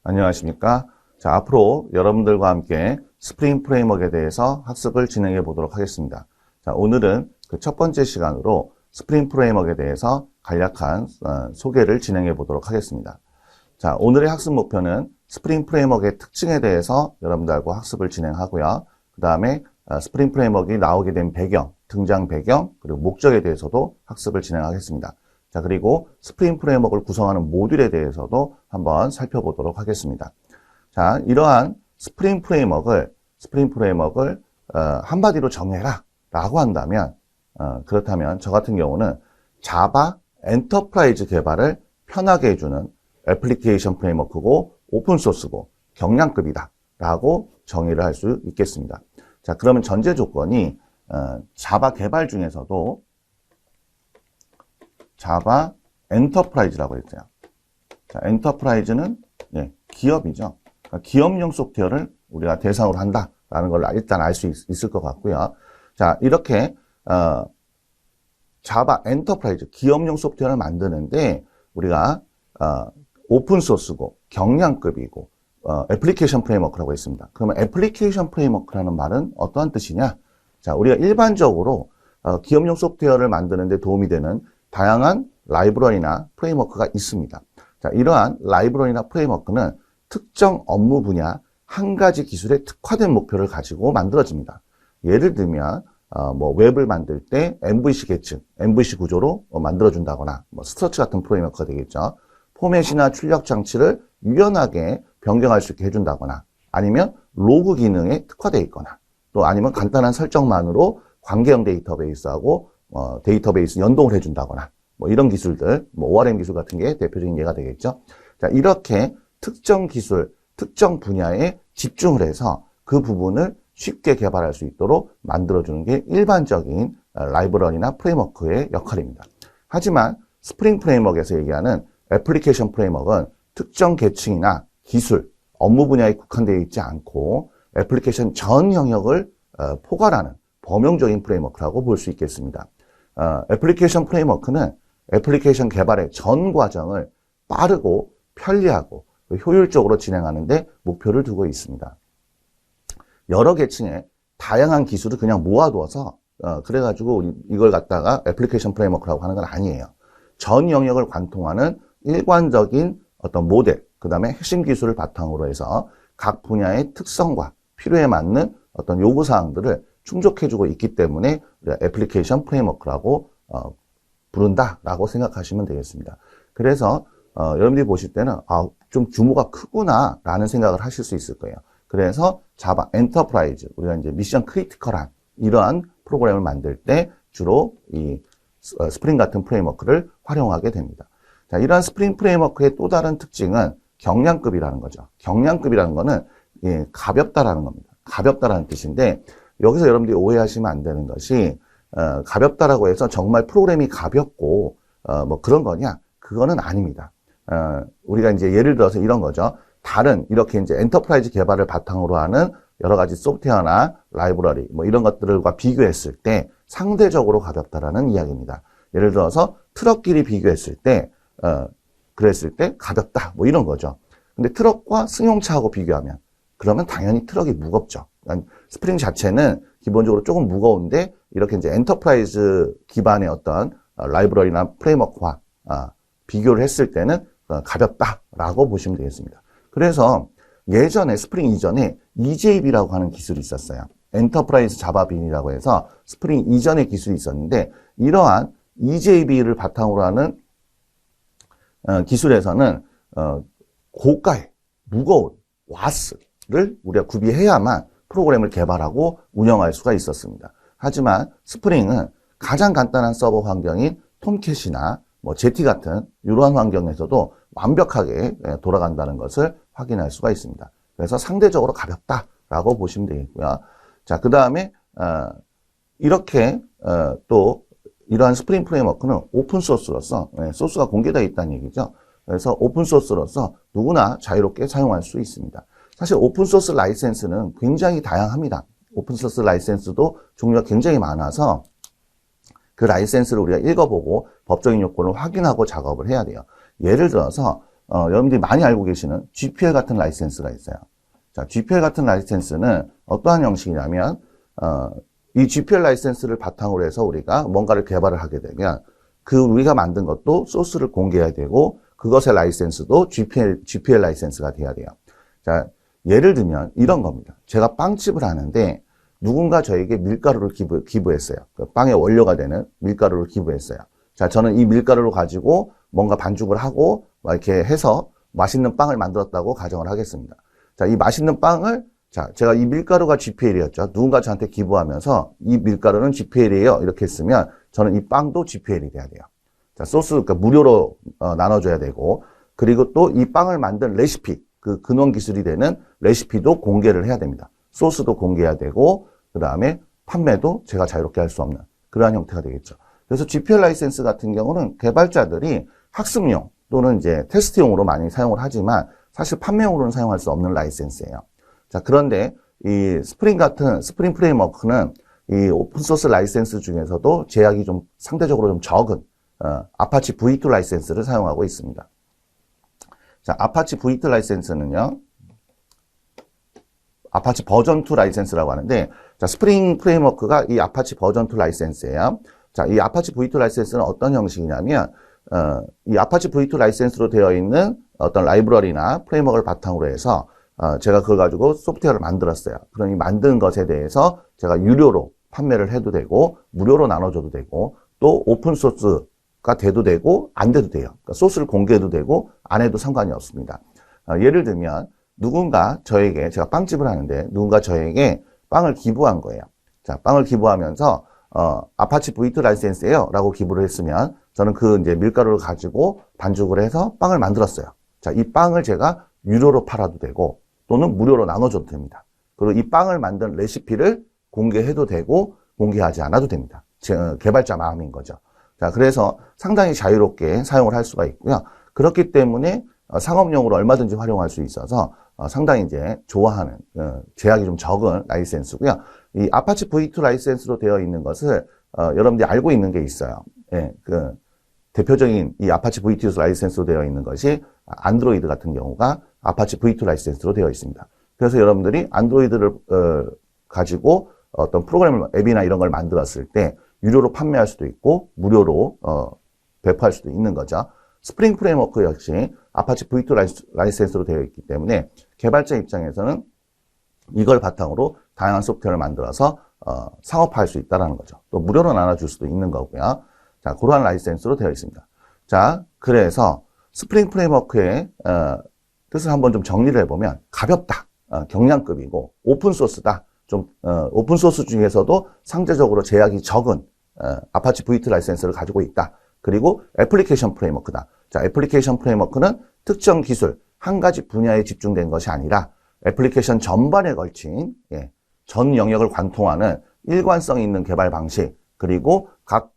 안녕하십니까. 자, 앞으로 여러분들과 함께 스프링 프레임워크에 대해서 학습을 진행해 보도록 하겠습니다. 자, 오늘은 그 첫 번째 시간으로 스프링 프레임워크에 대해서 간략한 소개를 진행해 보도록 하겠습니다. 자, 오늘의 학습 목표는 스프링 프레임워크의 특징에 대해서 여러분들과 학습을 진행하고요. 그 다음에 스프링 프레임워크가 나오게 된 배경, 등장 배경, 그리고 목적에 대해서도 학습을 진행하겠습니다. 자, 그리고 스프링 프레임워크를 구성하는 모듈에 대해서도 한번 살펴보도록 하겠습니다. 자, 이러한 스프링 프레임워크를 한마디로 정해라 라고 한다면, 그렇다면 저 같은 경우는 자바 엔터프라이즈 개발을 편하게 해주는 애플리케이션 프레임워크고 오픈소스고 경량급이다 라고 정의를 할 수 있겠습니다. 자, 그러면 전제 조건이 자바 개발 중에서도 자바 엔터프라이즈라고 했어요. 자, 엔터프라이즈는 기업이죠. 그러니까 기업용 소프트웨어를 우리가 대상으로 한다라는 걸 일단 알 수 있을 것 같고요. 자, 이렇게 자바 엔터프라이즈 기업용 소프트웨어를 만드는데 우리가 오픈소스고 경량급이고 애플리케이션 프레임워크라고 했습니다. 그러면 애플리케이션 프레임워크라는 말은 어떠한 뜻이냐? 자, 우리가 일반적으로 기업용 소프트웨어를 만드는 데 도움이 되는 다양한 라이브러리나 프레임워크가 있습니다. 자, 이러한 라이브러리나 프레임워크는 특정 업무 분야 한 가지 기술에 특화된 목표를 가지고 만들어집니다. 예를 들면 웹을 만들 때 MVC 계층, MVC 구조로 만들어준다거나 스트러치 같은 프레임워크가 되겠죠. 포맷이나 출력 장치를 유연하게 변경할 수 있게 해준다거나 아니면 로그 기능에 특화되어 있거나 또 아니면 간단한 설정만으로 관계형 데이터베이스하고 데이터베이스 연동을 해준다거나 이런 기술들, ORM 기술 같은 게 대표적인 예가 되겠죠. 자, 이렇게 특정 기술, 특정 분야에 집중을 해서 그 부분을 쉽게 개발할 수 있도록 만들어주는 게 일반적인 라이브러리나 프레임워크의 역할입니다. 하지만 스프링 프레임워크에서 얘기하는 애플리케이션 프레임워크는 특정 계층이나 기술, 업무 분야에 국한되어 있지 않고 애플리케이션 전 영역을 포괄하는 범용적인 프레임워크라고 볼 수 있겠습니다. 애플리케이션 프레임워크는 애플리케이션 개발의 전 과정을 빠르고 편리하고 효율적으로 진행하는 데 목표를 두고 있습니다. 여러 계층의 다양한 기술을 그냥 모아두어서 그래가지고 이걸 갖다가 애플리케이션 프레임워크라고 하는 건 아니에요. 전 영역을 관통하는 일관적인 어떤 모델, 그 다음에 핵심 기술을 바탕으로 해서 각 분야의 특성과 필요에 맞는 어떤 요구사항들을 충족해주고 있기 때문에 애플리케이션 프레임워크라고 부른다라고 생각하시면 되겠습니다. 그래서 여러분들이 보실 때는 좀 규모가 크구나 라는 생각을 하실 수 있을 거예요. 그래서 자바 엔터프라이즈, 우리가 이제 미션 크리티컬한 이러한 프로그램을 만들 때 주로 이 스프링 같은 프레임워크를 활용하게 됩니다. 자, 이러한 스프링 프레임워크의 또 다른 특징은 경량급이라는 거죠. 경량급이라는 거는 가볍다라는 겁니다. 가볍다라는 뜻인데 여기서 여러분들이 오해하시면 안 되는 것이 가볍다라고 해서 정말 프로그램이 가볍고 그런 거냐? 그거는 아닙니다. 우리가 이제 예를 들어서 이런 거죠. 다른 이렇게 이제 엔터프라이즈 개발을 바탕으로 하는 여러 가지 소프트웨어나 라이브러리 이런 것들과 비교했을 때 상대적으로 가볍다라는 이야기입니다. 예를 들어서 트럭끼리 비교했을 때 그랬을 때 가볍다 이런 거죠. 근데 트럭과 승용차하고 비교하면 그러면 당연히 트럭이 무겁죠. 그러니까 스프링 자체는 기본적으로 조금 무거운데 이렇게 이제 엔터프라이즈 기반의 어떤 라이브러리나 프레임워크와 비교를 했을 때는 가볍다라고 보시면 되겠습니다. 그래서 예전에 스프링 이전에 EJB라고 하는 기술이 있었어요. 엔터프라이즈 자바 빈이라고 해서 스프링 이전의 기술이 있었는데 이러한 EJB를 바탕으로 하는 기술에서는 고가의 무거운 와스를 우리가 구비해야만 프로그램을 개발하고 운영할 수가 있었습니다. 하지만 스프링은 가장 간단한 서버 환경인 톰캣이나 제티 같은 이러한 환경에서도 완벽하게 돌아간다는 것을 확인할 수가 있습니다. 그래서 상대적으로 가볍다라고 보시면 되겠고요. 자, 그 다음에 이렇게 또 이러한 스프링 프레임워크는 오픈소스로서 소스가 공개되어 있다는 얘기죠. 그래서 오픈소스로서 누구나 자유롭게 사용할 수 있습니다. 사실 오픈소스 라이센스는 굉장히 다양합니다. 오픈소스 라이센스도 종류가 굉장히 많아서 그 라이센스를 우리가 읽어보고 법적인 요건을 확인하고 작업을 해야 돼요. 예를 들어서 여러분들이 많이 알고 계시는 GPL 같은 라이센스가 있어요. 자, GPL 같은 라이센스는 어떠한 형식이냐면, 이 GPL 라이센스를 바탕으로 해서 우리가 뭔가를 개발을 하게 되면, 우리가 만든 것도 소스를 공개해야 되고, 그것의 라이센스도 GPL 라이센스가 돼야 돼요. 자, 예를 들면 이런 겁니다. 제가 빵집을 하는데, 누군가 저에게 밀가루를 기부했어요. 그 빵의 원료가 되는 밀가루를 기부했어요. 자, 저는 이 밀가루를 가지고 뭔가 반죽을 하고, 이렇게 해서 맛있는 빵을 만들었다고 가정을 하겠습니다. 자, 이 맛있는 빵을, 자, 제가 이 밀가루가 GPL이었죠. 누군가 저한테 기부하면서 이 밀가루는 GPL이에요. 이렇게 했으면 저는 이 빵도 GPL이 돼야 돼요. 자, 소스, 그러니까 무료로 나눠줘야 되고, 그리고 또 이 빵을 만든 레시피, 그 근원 기술이 되는 레시피도 공개를 해야 됩니다. 소스도 공개해야 되고, 그 다음에 판매도 제가 자유롭게 할 수 없는 그러한 형태가 되겠죠. 그래서 GPL 라이센스 같은 경우는 개발자들이 학습용 또는 이제 테스트용으로 많이 사용을 하지만 사실 판매용으로는 사용할 수 없는 라이센스예요. 자, 그런데 이 스프링 프레임워크는 이 오픈소스 라이센스 중에서도 제약이 좀 상대적으로 좀 적은 아파치 V2 라이센스를 사용하고 있습니다. 자, 아파치 V2 라이센스는요, 아파치 버전2 라이센스라고 하는데, 자, 스프링 프레임워크가 이 아파치 버전2 라이센스예요. 자, 이 아파치 V2 라이센스는 어떤 형식이냐면, 이 아파치 V2 라이센스로 되어 있는 어떤 라이브러리나 프레임워크를 바탕으로 해서, 제가 그걸 가지고 소프트웨어를 만들었어요. 그러니 만든 것에 대해서 제가 유료로 판매를 해도 되고, 무료로 나눠줘도 되고, 또 오픈소스가 돼도 되고, 안 돼도 돼요. 그러니까 소스를 공개해도 되고, 안 해도 상관이 없습니다. 예를 들면, 누군가 저에게, 제가 빵집을 하는데, 누군가 저에게 빵을 기부한 거예요. 자, 빵을 기부하면서, 아파치 V2 라이센스예요 라고 기부를 했으면, 저는 이제 밀가루를 가지고 반죽을 해서 빵을 만들었어요. 자, 이 빵을 제가 유료로 팔아도 되고, 또는 무료로 나눠줘도 됩니다. 그리고 이 빵을 만든 레시피를 공개해도 되고, 공개하지 않아도 됩니다. 개발자 마음인 거죠. 자, 그래서 상당히 자유롭게 사용을 할 수가 있고요. 그렇기 때문에 상업용으로 얼마든지 활용할 수 있어서 상당히 이제 좋아하는, 제약이 좀 적은 라이센스고요. 이 아파치 V2 라이센스로 되어 있는 것을, 여러분들이 알고 있는 게 있어요. 예, 대표적인 이 아파치 V2 라이센스로 되어 있는 것이 안드로이드 같은 경우가 아파치 V2 라이센스로 되어 있습니다. 그래서 여러분들이 안드로이드를, 가지고 어떤 프로그램을, 앱이나 이런 걸 만들었을 때 유료로 판매할 수도 있고, 무료로, 배포할 수도 있는 거죠. 스프링 프레임워크 역시 아파치 V2 라이센스로 되어 있기 때문에 개발자 입장에서는 이걸 바탕으로 다양한 소프트웨어를 만들어서 상업화할 수 있다는 거죠. 또 무료로 나눠줄 수도 있는 거고요. 자, 그러한 라이센스로 되어 있습니다. 자, 그래서 스프링 프레임워크의 뜻을 한번 좀 정리를 해보면 가볍다, 경량급이고 오픈소스다. 좀 오픈소스 중에서도 상대적으로 제약이 적은 아파치 V2 라이센스를 가지고 있다. 그리고 애플리케이션 프레임워크다. 자, 애플리케이션 프레임워크는 특정 기술, 한 가지 분야에 집중된 것이 아니라 애플리케이션 전반에 걸친 전 영역을 관통하는 일관성 있는 개발 방식, 그리고 각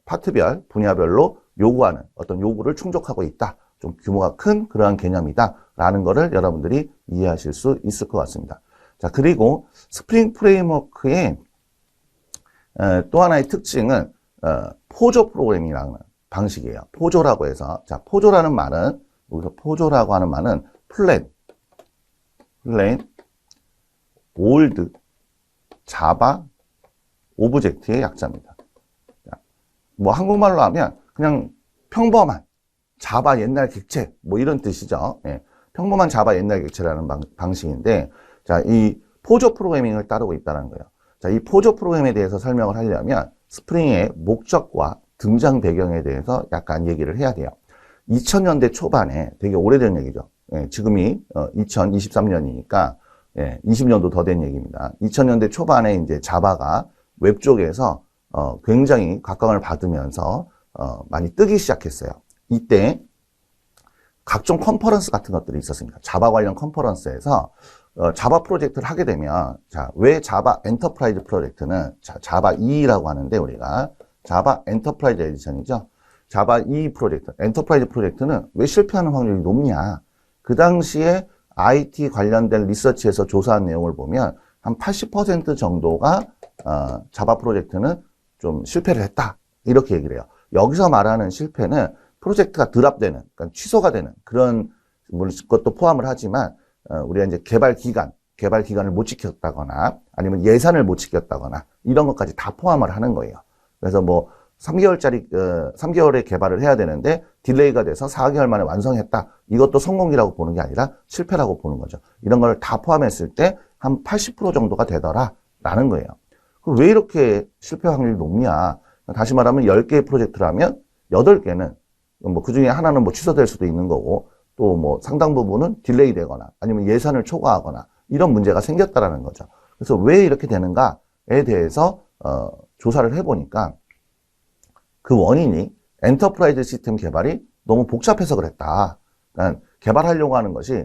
파트별, 분야별로 요구하는 어떤 요구를 충족하고 있다. 좀 규모가 큰 그러한 개념이다. 라는 거를 여러분들이 이해하실 수 있을 것 같습니다. 자, 그리고 스프링 프레임워크의 또 하나의 특징은 포조 프로그래밍이라는 방식이에요. 포조라고 해서, 자, 포조라는 말은, 여기서 포조라고 하는 말은 플랜, 올드, 자바, 오브젝트의 약자입니다. 자, 뭐 한국말로 하면 그냥 평범한 자바 옛날 객체, 뭐 이런 뜻이죠. 예, 평범한 자바 옛날 객체라는 방식인데, 자, 이 포조 프로그래밍을 따르고 있다는 거예요. 자, 이 포조 프로그램에 대해서 설명을 하려면 스프링의 목적과 등장 배경에 대해서 약간 얘기를 해야 돼요. 2000년대 초반에 되게 오래된 얘기죠. 예, 지금이 2023년이니까 20년도 더 된 얘기입니다. 2000년대 초반에 이제 자바가 웹 쪽에서 굉장히 각광을 받으면서 많이 뜨기 시작했어요. 이때 각종 컨퍼런스 같은 것들이 있었습니다. 자바 관련 컨퍼런스에서 자바 프로젝트를 하게 되면, 자, 왜 자바 엔터프라이즈 프로젝트는 자바 2라고 하는데, 우리가 자바 엔터프라이즈 에디션이죠. 자바 2 프로젝트, 엔터프라이즈 프로젝트는 왜 실패하는 확률이 높냐? 그 당시에 IT 관련된 리서치에서 조사한 내용을 보면 한 80% 정도가 자바 프로젝트는 좀 실패를 했다. 이렇게 얘기를 해요. 여기서 말하는 실패는 프로젝트가 드랍되는, 그러니까 취소가 되는 그런 것도 포함을 하지만, 우리가 이제 개발 기간을 못 지켰다거나, 아니면 예산을 못 지켰다거나, 이런 것까지 다 포함을 하는 거예요. 그래서 뭐, 3개월의 개발을 해야 되는데, 딜레이가 돼서 4개월 만에 완성했다. 이것도 성공이라고 보는 게 아니라 실패라고 보는 거죠. 이런 걸 다 포함했을 때, 한 80% 정도가 되더라. 라는 거예요. 왜 이렇게 실패 확률이 높냐? 다시 말하면 10개의 프로젝트라면 8개는, 뭐, 그 중에 하나는 뭐 취소될 수도 있는 거고, 또 뭐 상당 부분은 딜레이 되거나, 아니면 예산을 초과하거나, 이런 문제가 생겼다라는 거죠. 그래서 왜 이렇게 되는가에 대해서, 조사를 해보니까, 그 원인이 엔터프라이즈 시스템 개발이 너무 복잡해서 그랬다. 그러니까 개발하려고 하는 것이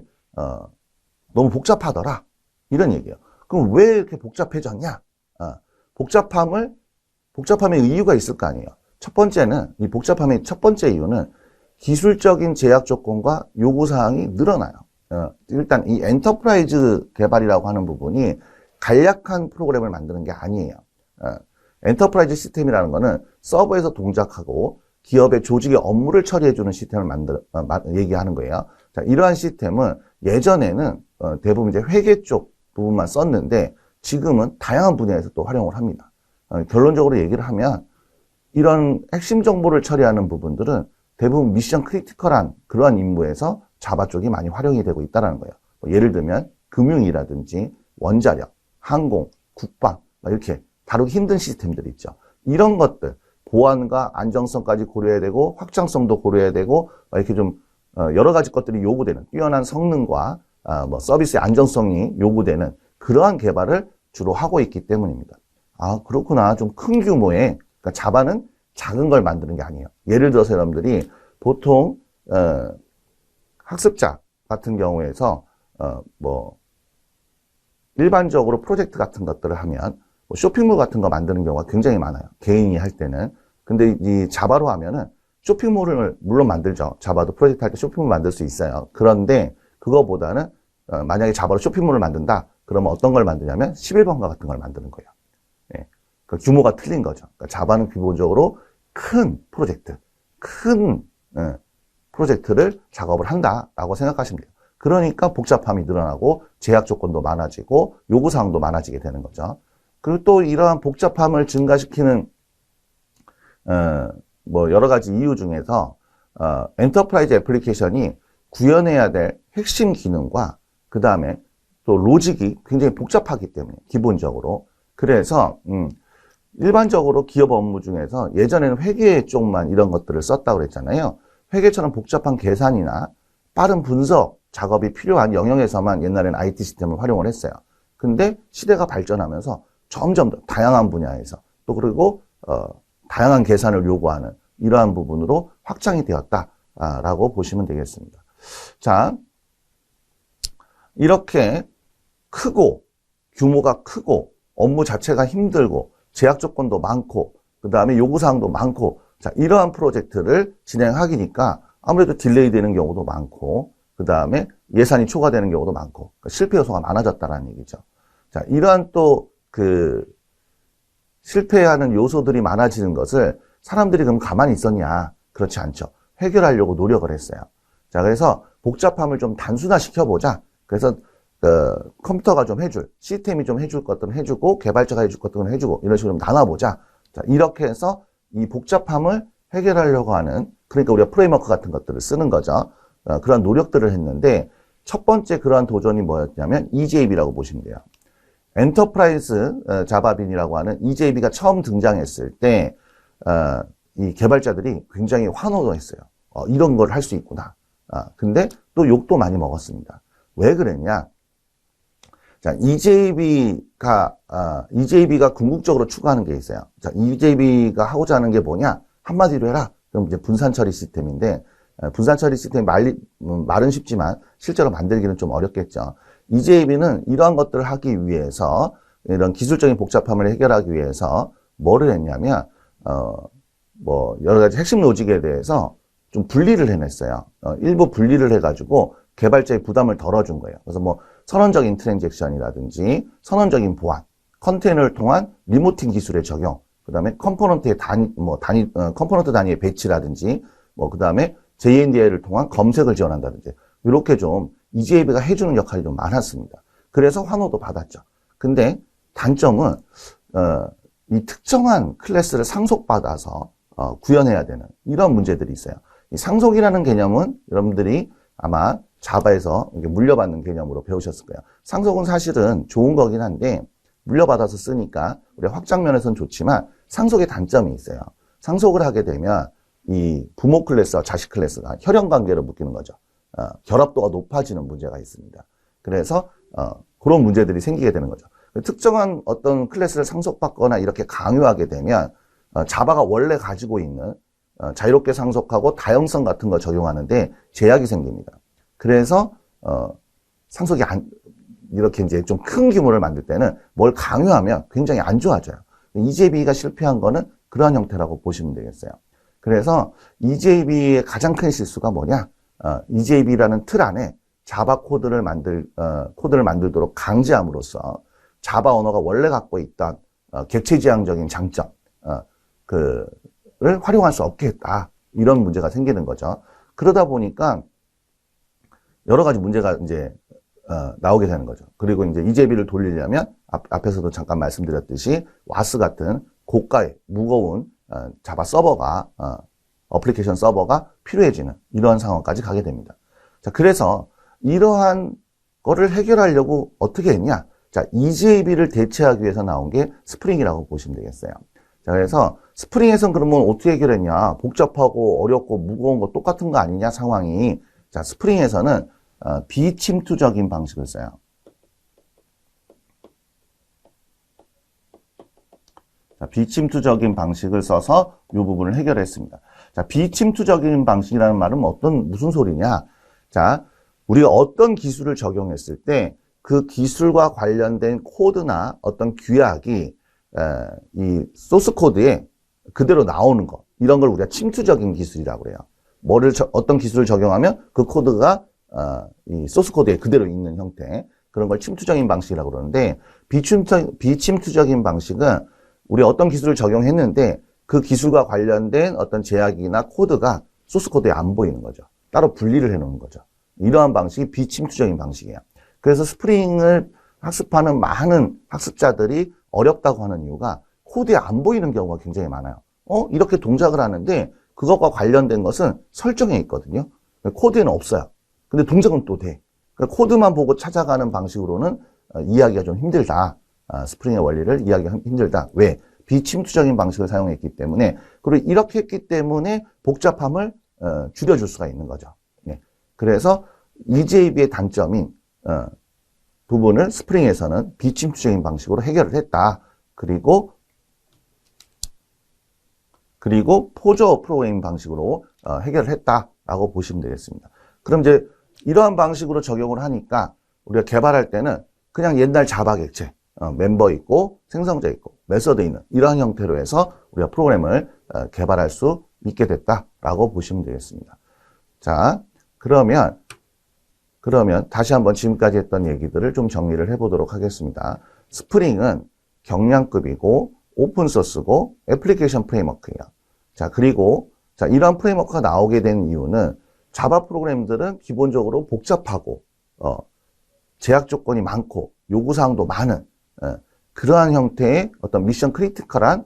너무 복잡하더라. 이런 얘기예요. 그럼 왜 이렇게 복잡해졌냐? 복잡함의 이유가 있을 거 아니에요. 첫 번째는, 이 복잡함의 첫 번째 이유는 기술적인 제약 조건과 요구사항이 늘어나요. 일단 이 엔터프라이즈 개발이라고 하는 부분이 간략한 프로그램을 만드는 게 아니에요. 엔터프라이즈 시스템이라는 거는 서버에서 동작하고 기업의 조직의 업무를 처리해주는 시스템을 얘기하는 거예요. 자, 이러한 시스템은 예전에는 대부분 이제 회계 쪽 부분만 썼는데 지금은 다양한 분야에서 또 활용을 합니다. 결론적으로 얘기를 하면 이런 핵심 정보를 처리하는 부분들은 대부분 미션 크리티컬한 그러한 임무에서 자바 쪽이 많이 활용이 되고 있다는 거예요. 예를 들면 금융이라든지 원자력, 항공, 국방 이렇게 다루기 힘든 시스템들 있죠. 이런 것들 보안과 안정성까지 고려해야 되고 확장성도 고려해야 되고 이렇게 좀 여러 가지 것들이 요구되는 뛰어난 성능과 뭐 서비스의 안정성이 요구되는 그러한 개발을 주로 하고 있기 때문입니다. 아, 그렇구나. 좀 큰 규모의, 그러니까 자바는 작은 걸 만드는 게 아니에요. 예를 들어서 여러분들이 보통 학습자 같은 경우에서 뭐 일반적으로 프로젝트 같은 것들을 하면 뭐 쇼핑몰 같은 거 만드는 경우가 굉장히 많아요. 개인이 할 때는. 근데 이 자바로 하면은 쇼핑몰을 물론 만들죠. 자바도 프로젝트 할 때 쇼핑몰 만들 수 있어요. 그런데 그거보다는 만약에 자바로 쇼핑몰을 만든다. 그러면 어떤 걸 만드냐면 11번가 같은 걸 만드는 거예요. 예. 그 규모가 틀린 거죠. 그러니까 자바는 기본적으로 큰 프로젝트, 프로젝트를 작업을 한다라고 생각하시면 돼요. 그러니까 복잡함이 늘어나고 제약 조건도 많아지고 요구사항도 많아지게 되는 거죠. 그리고 또 이러한 복잡함을 증가시키는 뭐 여러 가지 이유 중에서 엔터프라이즈 애플리케이션이 구현해야 될 핵심 기능과 그 다음에 또 로직이 굉장히 복잡하기 때문에 기본적으로 그래서 일반적으로 기업 업무 중에서 예전에는 회계 쪽만 이런 것들을 썼다고 그랬잖아요. 회계처럼 복잡한 계산이나 빠른 분석 작업이 필요한 영역에서만 옛날에는 IT 시스템을 활용을 했어요. 근데 시대가 발전하면서 점점 더 다양한 분야에서 또 그리고 다양한 계산을 요구하는 이러한 부분으로 확장이 되었다라고 보시면 되겠습니다. 자, 이렇게 크고 규모가 크고 업무 자체가 힘들고 제약 조건도 많고 그 다음에 요구사항도 많고 자 이러한 프로젝트를 진행하기니까 아무래도 딜레이 되는 경우도 많고 그 다음에 예산이 초과되는 경우도 많고 그러니까 실패 요소가 많아졌다는 얘기죠. 자 이러한 또 그 실패하는 요소들이 많아지는 것을 사람들이 그럼 가만히 있었냐? 그렇지 않죠. 해결하려고 노력을 했어요. 자 그래서 복잡함을 좀 단순화시켜보자. 그래서 컴퓨터가 좀 해줄, 시스템이 좀 해줄 것들은 해주고 개발자가 해줄 것들은 해주고 이런 식으로 좀 나눠보자. 자 이렇게 해서 이 복잡함을 해결하려고 하는 그러니까 우리가 프레임워크 같은 것들을 쓰는 거죠. 그런 노력들을 했는데 첫 번째 그러한 도전이 뭐였냐면 EJB라고 보시면 돼요. 엔터프라이즈 자바빈이라고 하는 EJB가 처음 등장했을 때 이 개발자들이 굉장히 환호했어요. 이런 걸 할 수 있구나. 근데 또 욕도 많이 먹었습니다. 왜 그랬냐? 자, EJB가 궁극적으로 추구하는 게 있어요. 자, EJB가 하고자 하는 게 뭐냐? 한마디로 해라. 그럼 이제 분산 처리 시스템인데, 분산 처리 시스템이 말은 쉽지만 실제로 만들기는 좀 어렵겠죠. EJB는 이러한 것들을 하기 위해서, 이런 기술적인 복잡함을 해결하기 위해서 뭐를 했냐면, 뭐, 여러 가지 핵심 로직에 대해서 좀 분리를 해냈어요. 일부 분리를 해가지고 개발자의 부담을 덜어준 거예요. 그래서 뭐, 선언적인 트랜잭션이라든지, 선언적인 보안, 컨테이너를 통한 리모팅 기술의 적용, 그 다음에 컴포넌트의 컴포넌트 단위의 배치라든지, 그 다음에 JNDI를 통한 검색을 지원한다든지, 이렇게 좀 EJB가 해주는 역할이 좀 많았습니다. 그래서 환호도 받았죠. 근데 단점은, 이 특정한 클래스를 상속받아서, 구현해야 되는 이런 문제들이 있어요. 이 상속이라는 개념은 여러분들이 아마 자바에서 물려받는 개념으로 배우셨을 거예요. 상속은 사실은 좋은 거긴 한데, 물려받아서 쓰니까 우리 확장면에서는 좋지만 상속의 단점이 있어요. 상속을 하게 되면 이 부모 클래스와 자식 클래스가 혈연 관계로 묶이는 거죠. 결합도가 높아지는 문제가 있습니다. 그래서 그런 문제들이 생기게 되는 거죠. 특정한 어떤 클래스를 상속받거나 이렇게 강요하게 되면 자바가 원래 가지고 있는 자유롭게 상속하고 다형성 같은 거 적용하는데 제약이 생깁니다. 그래서 상속이 이렇게 이제 좀 큰 규모를 만들 때는 뭘 강요하면 굉장히 안 좋아져요. EJB가 실패한 거는 그러한 형태라고 보시면 되겠어요. 그래서 EJB의 가장 큰 실수가 뭐냐? EJB라는 틀 안에 자바 코드를 만들도록 강제함으로써 자바 언어가 원래 갖고 있던 객체지향적인 장점, 를 활용할 수 없게 했다. 이런 문제가 생기는 거죠. 그러다 보니까 여러 가지 문제가 이제 나오게 되는 거죠. 그리고 이제 EJB를 돌리려면 앞에서도 잠깐 말씀드렸듯이 와스 같은 고가의 무거운 자바 서버가 어플리케이션 서버가 필요해지는 이러한 상황까지 가게 됩니다. 자, 그래서 이러한 거를 해결하려고 어떻게 했냐? 자, EJB를 대체하기 위해서 나온 게 스프링이라고 보시면 되겠어요. 자, 그래서 스프링에선 그러면 어떻게 해결했냐? 복잡하고 어렵고 무거운 거 똑같은 거 아니냐 상황이. 자, 스프링에서는 비침투적인 방식을 써요. 자, 비침투적인 방식을 써서 이 부분을 해결했습니다. 자, 비침투적인 방식이라는 말은 무슨 소리냐? 자, 우리가 어떤 기술을 적용했을 때 그 기술과 관련된 코드나 어떤 규약이 이 소스 코드에 그대로 나오는 거. 이런 걸 우리가 침투적인 기술이라고 그래요. 어떤 기술을 적용하면 그 코드가 이 소스 코드에 그대로 있는 형태. 그런 걸 침투적인 방식이라고 그러는데, 비침투적인 방식은 우리 어떤 기술을 적용했는데 그 기술과 관련된 어떤 제약이나 코드가 소스 코드에 안 보이는 거죠. 따로 분리를 해 놓는 거죠. 이러한 방식이 비침투적인 방식이에요. 그래서 스프링을 학습하는 많은 학습자들이 어렵다고 하는 이유가 코드에 안 보이는 경우가 굉장히 많아요. 이렇게 동작을 하는데 그것과 관련된 것은 설정에 있거든요. 코드에는 없어요. 근데 동작은 또 돼. 코드만 보고 찾아가는 방식으로는 이해하기가 좀 힘들다. 스프링의 원리를 이해하기가 힘들다. 왜? 비침투적인 방식을 사용했기 때문에, 그리고 이렇게 했기 때문에 복잡함을 줄여줄 수가 있는 거죠. 네. 그래서 EJB의 단점인 부분을 스프링에서는 비침투적인 방식으로 해결을 했다. 그리고 포저 프로그래밍 방식으로 해결을 했다라고 보시면 되겠습니다. 그럼 이제 이러한 방식으로 적용을 하니까 우리가 개발할 때는 그냥 옛날 자바 객체, 멤버 있고 생성자 있고 메서드 있는 이러한 형태로 해서 우리가 프로그램을 개발할 수 있게 됐다라고 보시면 되겠습니다. 자, 그러면 다시 한번 지금까지 했던 얘기들을 좀 정리를 해보도록 하겠습니다. 스프링은 경량급이고 오픈소스고 애플리케이션 프레임워크예요. 자, 그리고 이러한 프레임워크가 나오게 된 이유는 자바 프로그램들은 기본적으로 복잡하고 제약 조건이 많고 요구사항도 많은 그러한 형태의 어떤 미션 크리티컬한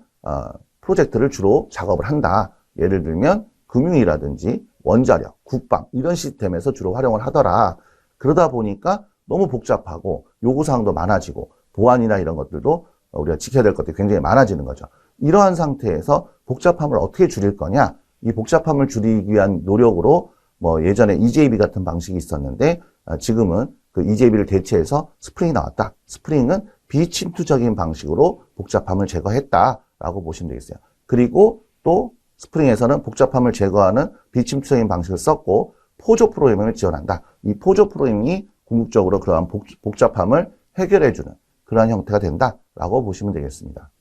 프로젝트를 주로 작업을 한다. 예를 들면 금융이라든지 원자력, 국방 이런 시스템에서 주로 활용을 하더라. 그러다 보니까 너무 복잡하고 요구사항도 많아지고 보안이나 이런 것들도 우리가 지켜야 될 것들이 굉장히 많아지는 거죠. 이러한 상태에서 복잡함을 어떻게 줄일 거냐? 이 복잡함을 줄이기 위한 노력으로 예전에 EJB 같은 방식이 있었는데 지금은 그 EJB를 대체해서 스프링이 나왔다. 스프링은 비침투적인 방식으로 복잡함을 제거했다라고 보시면 되겠어요. 그리고 또 스프링에서는 복잡함을 제거하는 비침투적인 방식을 썼고 포조 프로그래밍을 지원한다. 이 포조 프로그래밍이 궁극적으로 그러한 복잡함을 해결해주는 그러한 형태가 된다라고 보시면 되겠습니다.